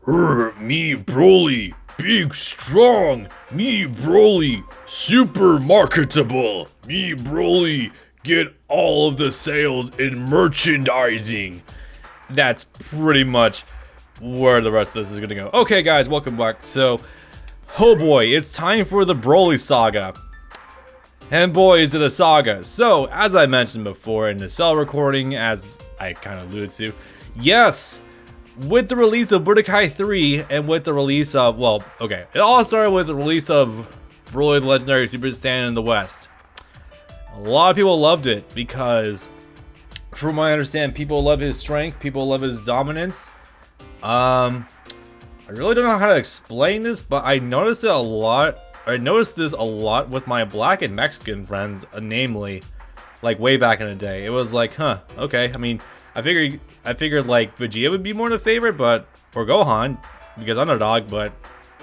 Me Broly, big strong. Me Broly, super marketable. Me Broly, get all of the sales in merchandising. That's pretty much where the rest of this is gonna go. Okay guys, welcome back. So, oh boy, it's time for the Broly saga. And boy, is it a saga. So, as I mentioned before in the cell recording, as I kind of alluded to, yes, with the release of Budokai 3 and with the release of, well, okay, it all started with the release of Broly the Legendary Super Saiyan in the West. A lot of people loved it because, from what I understand, people love his strength, people love his dominance. I really don't know how to explain this, but I noticed it a lot. I noticed this a lot with my black and Mexican friends, namely, like way back in the day. It was like, huh, okay. I mean, I figured like Vegeta would be more the favorite, or Gohan, because underdog, but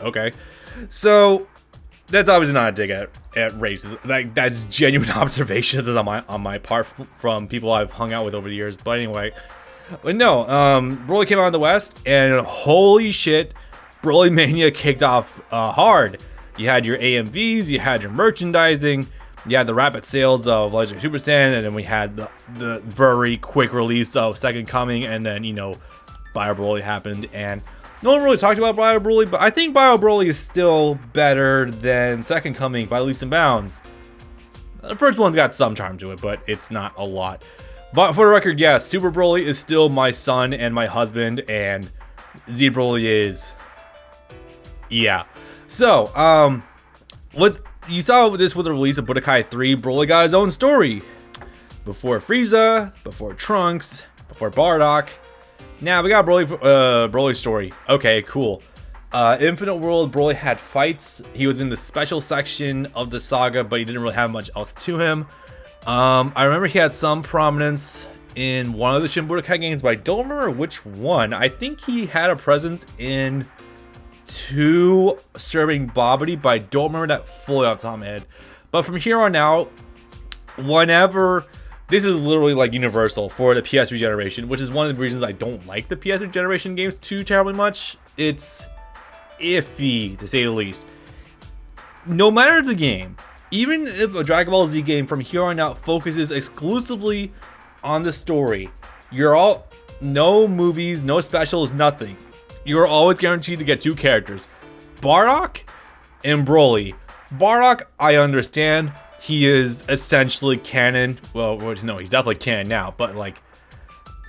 okay. So that's obviously not a dig at races. Like that's genuine observations on my part from people I've hung out with over the years. But anyway, but no, Broly came out in the West, and holy shit, Broly Mania kicked off hard. You had your AMVs, you had your merchandising, you had the rapid sales of Legendary Super Saiyan, and then we had the very quick release of Second Coming, and then, you know, Bio Broly happened, and no one really talked about Bio Broly, but I think Bio Broly is still better than Second Coming by leaps and bounds. The first one's got some charm to it, but it's not a lot. But for the record, yes, Super Broly is still my son and my husband, and Z Broly is, yeah. So, what you saw with this with the release of Budokai 3, Broly got his own story. Before Frieza, before Trunks, before Bardock. Now we got Broly's story. Okay, cool. Infinite World, Broly had fights. He was in the special section of the saga, but he didn't really have much else to him. I remember he had some prominence in one of the Shin Budokai games, but I don't remember which one. I think he had a presence in 2 serving Babidi, but I don't remember that fully off the top of my head. But from here on out, whenever, this is literally like universal for the PS3 generation, which is one of the reasons I don't like the PS3 generation games too terribly much. It's iffy, to say the least. No matter the game, even if a Dragon Ball Z game from here on out focuses exclusively on the story, no movies, no specials, nothing. You're always guaranteed to get 2 characters, Bardock and Broly. Bardock, I understand, he is essentially canon. Well, no, he's definitely canon now, but like,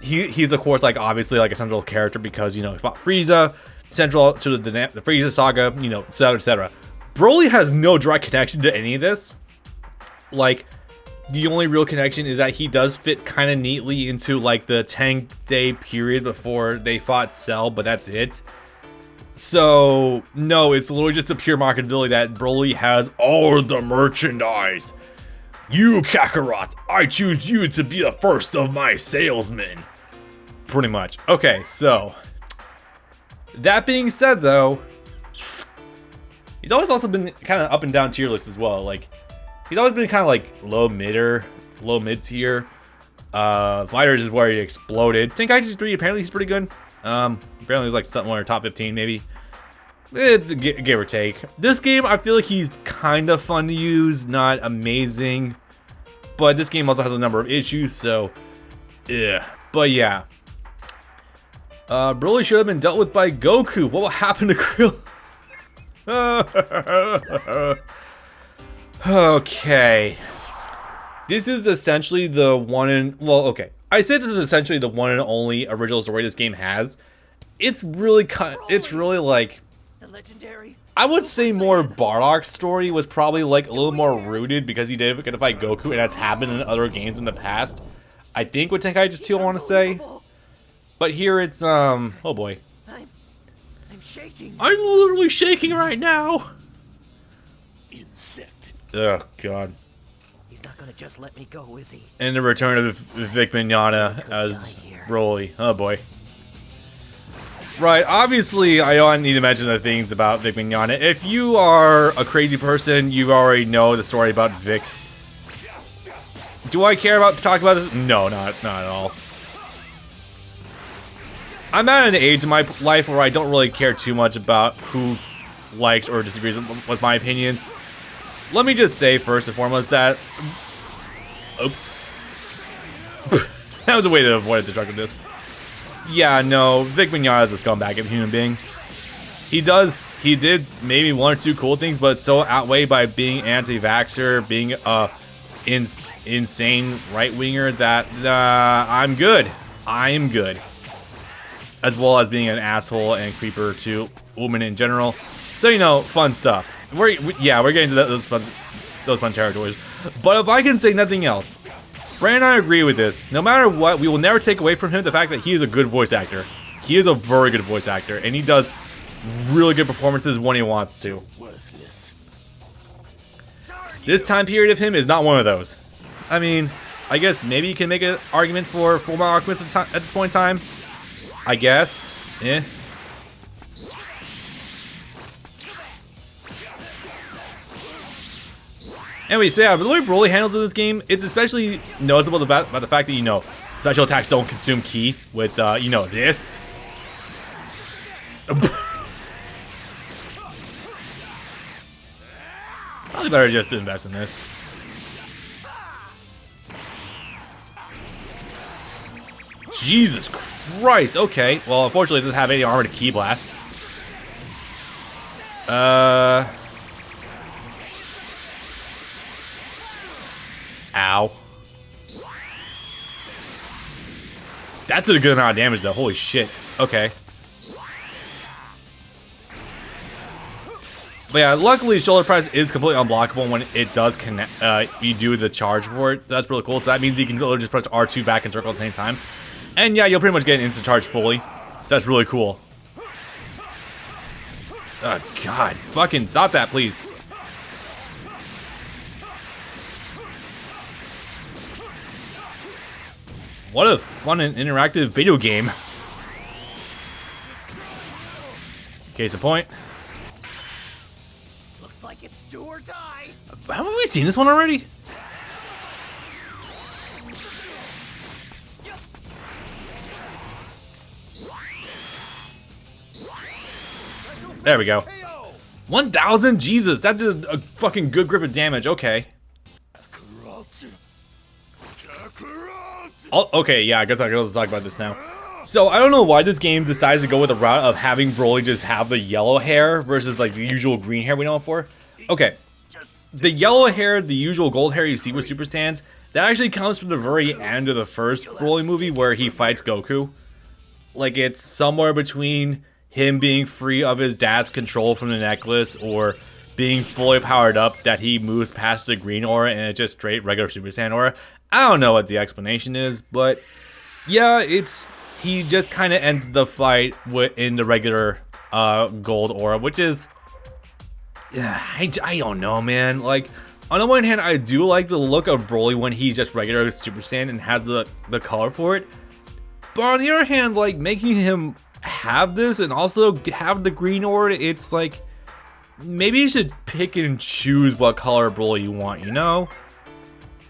he's of course like obviously like a central character because, you know, he fought Frieza, central to the Frieza saga, you know, etc., etc. Broly has no direct connection to any of this. Like, the only real connection is that he does fit kind of neatly into like the 10-day period before they fought Cell, but that's it. So no, it's literally just a pure marketability that Broly has all the merchandise. You Kakarot, I choose you to be the first of my salesmen. Pretty much. Okay, so that being said though, he's always also been kind of up and down tier list as well. Like, he's always been kind of like low mid tier. Fighters is where he exploded. Tenkaichi 3, apparently he's pretty good. Apparently he's like something in top 15 maybe. Give or take. This game, I feel like he's kind of fun to use, not amazing. But this game also has a number of issues, so yeah. But yeah. Broly should have been dealt with by Goku. What will happen to Krill? Okay. This is essentially the one and, well, okay. I said this is essentially the one and only original story this game has. It's really like, I would say more Bardock's story was probably like a little more rooted because he did get to fight Goku, and that's happened in other games in the past. I think with Tenkaichi 2, I want to say. But here it's, oh boy. I'm shaking. I'm literally shaking right now. Insect. Oh, God. He's not gonna just let me go, is he? And the return of Vic Mignogna as Broly. Oh, boy. Right, obviously, I don't need to mention the things about Vic Mignogna. If you are a crazy person, you already know the story about Vic. Do I care about talking about this? No, not at all. I'm at an age in my life where I don't really care too much about who likes or disagrees with my opinions. Let me just say first and foremost that... Oops. That was a way to avoid a destructive disc. Yeah, no, Vic Mignogna is a scumbag of a human being. He did maybe one or two cool things, but so outweighed by being anti-vaxxer, being a insane right-winger that I'm good. I am good. As well as being an asshole and creeper to women in general. So, you know, fun stuff. We're getting to those fun territories. But if I can say nothing else, Brandon and I agree with this. No matter what, we will never take away from him the fact that he is a good voice actor. He is a very good voice actor, and he does really good performances when he wants to. This time period of him is not one of those. I mean, I guess maybe you can make an argument for Full Metal Alchemist at this point in time. I guess. Eh. Anyway, so yeah, the way Broly handles in this game, it's especially noticeable about the fact that, you know, special attacks don't consume ki with, you know, this. Probably better just to invest in this. Jesus Christ, okay. Well, unfortunately, it doesn't have any armor to ki blast. Ow. That's a good amount of damage, though. Holy shit. Okay. But yeah, luckily, shoulder press is completely unblockable when it does connect. You do the charge for it. So that's really cool. So that means you can literally just press R2 back and circle at the same time. And yeah, you'll pretty much get an instant charge fully. So that's really cool. Oh, God. Fucking stop that, please. What a fun and interactive video game. Case in point. Looks like it's do or die. Haven't we seen this one already? There we go. 1,000? Jesus, that did a fucking good grip of damage. Okay. Oh, okay, yeah, I guess I can talk about this now. So, I don't know why this game decides to go with the route of having Broly just have the yellow hair versus, like, the usual green hair we know him for. Okay. The yellow hair, the usual gold hair you see with Super Saiyans, that actually comes from the very end of the first Broly movie where he fights Goku. Like, it's somewhere between him being free of his dad's control from the necklace or being fully powered up that he moves past the green aura and it's just straight regular Super Saiyan aura. I don't know what the explanation is, but yeah, he just kind of ends the fight in the regular gold aura, which is, yeah, I don't know, man. Like, on the one hand, I do like the look of Broly when he's just regular Super Saiyan and has the color for it. But on the other hand, like, making him have this and also have the green aura, it's like, maybe you should pick and choose what color Broly you want, you know?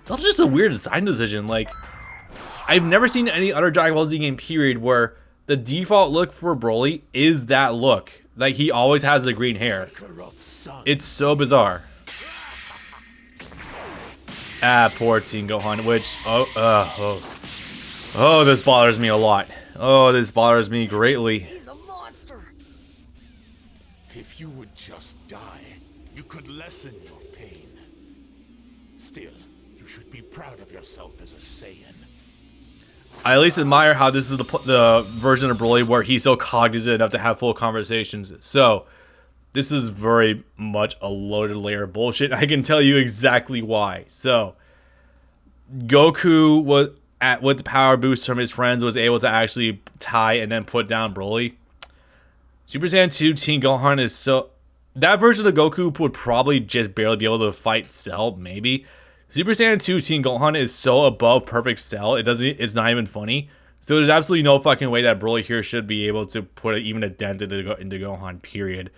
That's just a weird design decision. Like, I've never seen any other Dragon Ball Z game period where the default look for Broly is that look. Like, he always has the green hair. It's so bizarre. Ah, poor Teen Gohan, which, oh, this bothers me a lot. Oh, this bothers me greatly. He's a monster. If you would just die, you could lessen your pain. Still, you should be proud of yourself as a Saiyan. I at least admire how this is the version of Broly where he's so cognizant enough to have full conversations. So, this is very much a loaded layer of bullshit. I can tell you exactly why. So, Goku was with the power boost from his friends was able to actually tie and then put down Broly. Super Saiyan 2 Teen Gohan is so... That version of Goku would probably just barely be able to fight Cell, maybe. Super Saiyan 2 Teen Gohan is so above perfect Cell, it's not even funny. So there's absolutely no fucking way that Broly here should be able to put even a dent into Gohan, period.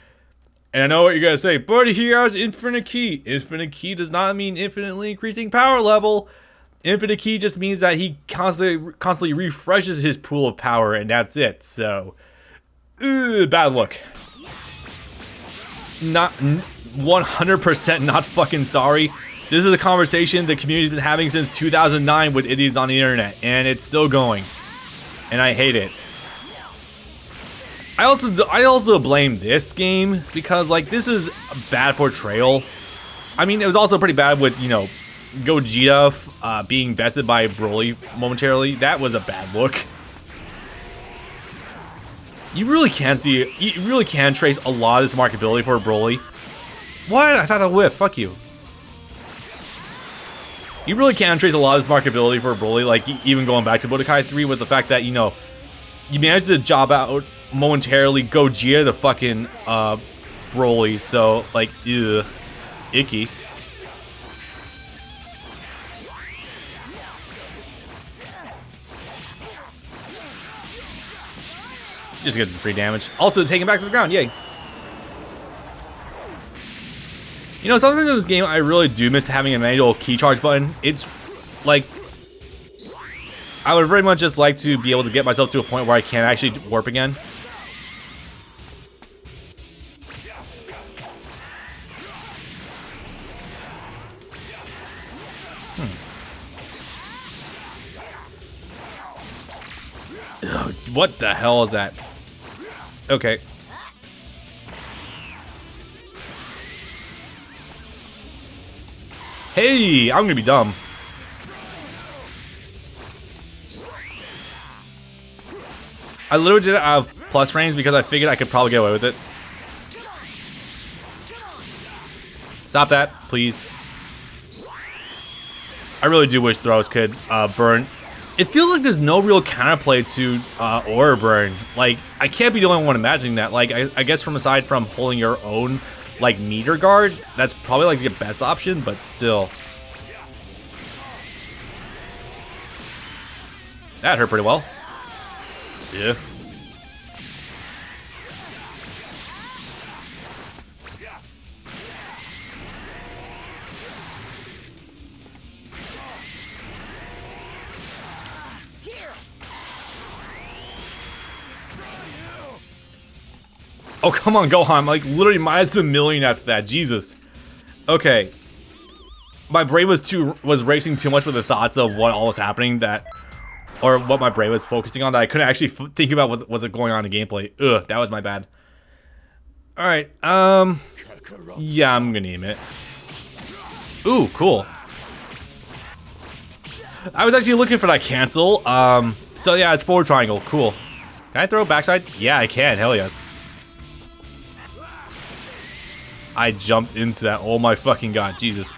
And I know what you're going to say, but he has infinite ki. Infinite ki does not mean infinitely increasing power level. Infinite Ki just means that he constantly refreshes his pool of power, and that's it. So, bad look. Not 100% not fucking sorry. This is a conversation the community's been having since 2009 with idiots on the internet, and it's still going. And I hate it. I also blame this game because, like, this is a bad portrayal. I mean, it was also pretty bad with, you know, Gogeta being bested by Broly momentarily. That was a bad look. You really can trace a lot of this marketability for Broly. What? I thought I whiffed. Fuck you. You really can trace a lot of this marketability for Broly, like even going back to Budokai 3 with the fact that, you know, you managed to job out momentarily Gogeta the fucking Broly, so like, ugh, icky. Just gets some free damage. Also taken back to the ground, yay. You know, something in this game I really do miss having a manual key charge button. It's like, I would very much just like to be able to get myself to a point where I can actually warp again. Ugh, what the hell is that? Okay. Hey, I'm gonna be dumb. I literally did it out of plus frames because I figured I could probably get away with it. Stop that, please. I really do wish throws could burn. It feels like there's no real counterplay to aura burn. Like, I can't be the only one imagining that. Like, I guess from aside from holding your own, like, meter guard, that's probably like the best option, but still. That hurt pretty well. Yeah. Oh, come on, Gohan. I'm like literally minus a million after that. Jesus. Okay. My brain was racing too much with the thoughts of what all was happening or what my brain was focusing on that I couldn't actually think about what was going on in gameplay. Ugh, that was my bad. Alright, yeah, I'm gonna name it. Ooh, cool. I was actually looking for that cancel. So yeah, it's forward triangle. Cool. Can I throw backside? Yeah, I can. Hell yes. I jumped into that. Oh my fucking god. Jesus.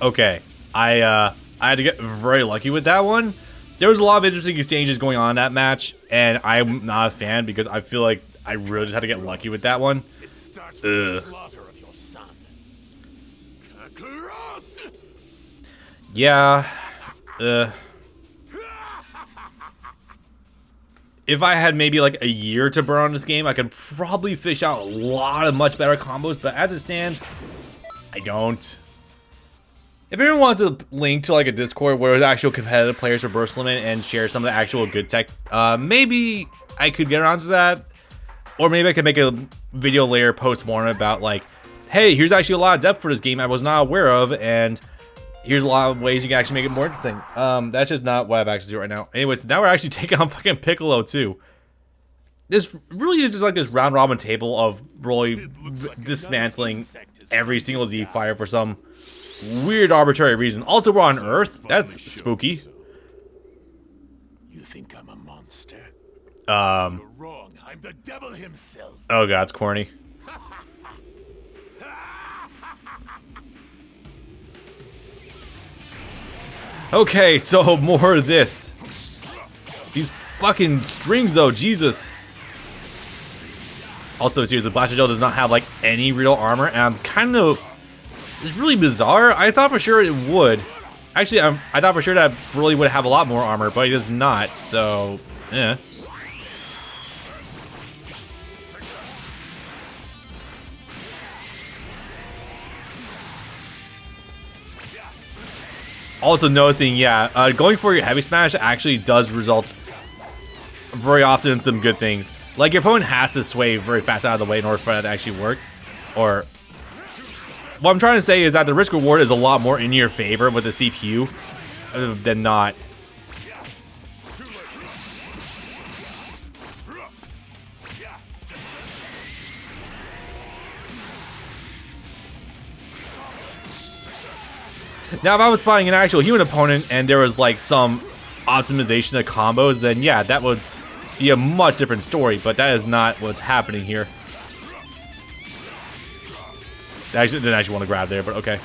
Okay. I had to get very lucky with that one. There was a lot of interesting exchanges going on in that match, and I'm not a fan because I feel like I really just had to get lucky with that one. It starts with the slaughter of your son. Kakarot! Yeah. If I had maybe like a year to burn on this game, I could probably fish out a lot of much better combos, but as it stands, I don't. If anyone wants a link to like a Discord where there's actual competitive players for Burst Limit and share some of the actual good tech, maybe I could get around to that. Or maybe I could make a video later post-mortem about like, hey, here's actually a lot of depth for this game I was not aware of, and here's a lot of ways you can actually make it more interesting. That's just not what I've actually do right now. Anyways, now we're actually taking on fucking Piccolo too. This really is just like this round robin table of Broly dismantling every single Z fire for some weird arbitrary reason. Also, we're on Earth. That's spooky. You think I'm a monster? You're wrong. I'm the devil himself. Oh god, it's corny. Okay, so more of this. These fucking strings though, Jesus. Also, seriously, Blaster Gel does not have like any real armor, and I'm kind of... It's really bizarre. I thought for sure it would. Actually, I thought for sure that Broly would have a lot more armor, but he does not, so, eh. Also noticing, yeah, going for your heavy smash actually does result very often in some good things. Like, your opponent has to sway very fast out of the way in order for that to actually work. Or, what I'm trying to say is that the risk reward is a lot more in your favor with the CPU than not. Now, if I was fighting an actual human opponent and there was like some optimization of combos, then yeah, that would be a much different story, but that is not what's happening here. I didn't actually want to grab there, but okay.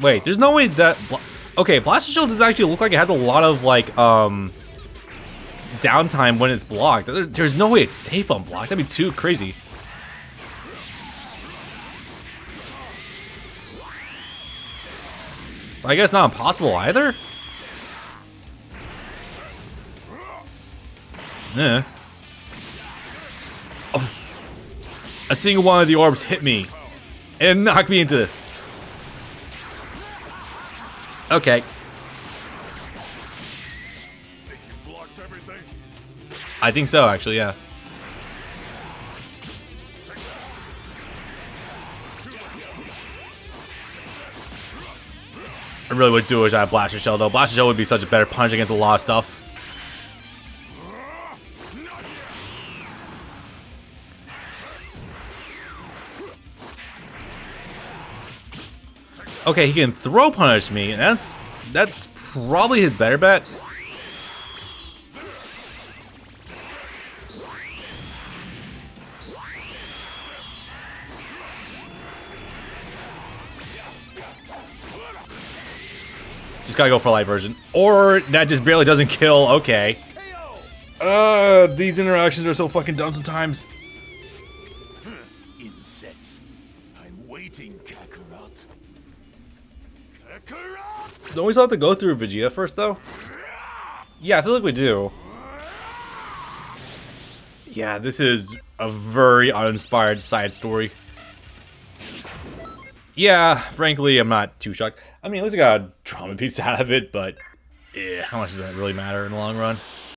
Wait, there's no way that... Okay, Blaster Shield does actually look like it has a lot of, like, downtime when it's blocked. There's no way it's safe unblocked. That'd be too crazy. I guess not impossible either? Yeah. Oh. A single one of the orbs hit me and knocked me into this. Okay. Think you blocked everything? I think so, actually, yeah. I really would do wish I had Blaster Shell, though. Blaster Shell would be such a better punch against a lot of stuff. Okay, he can throw punish me, and that's probably his better bet. Just gotta go for a light version. Or that just barely doesn't kill. Okay. These interactions are so fucking dumb sometimes. Insects. I'm waiting, Kakarot. Don't we still have to go through Vegeta first, though? Yeah, I feel like we do. Yeah, this is a very uninspired side story. Yeah, frankly, I'm not too shocked. I mean, at least I got a drama piece out of it, but how much does that really matter in the long run?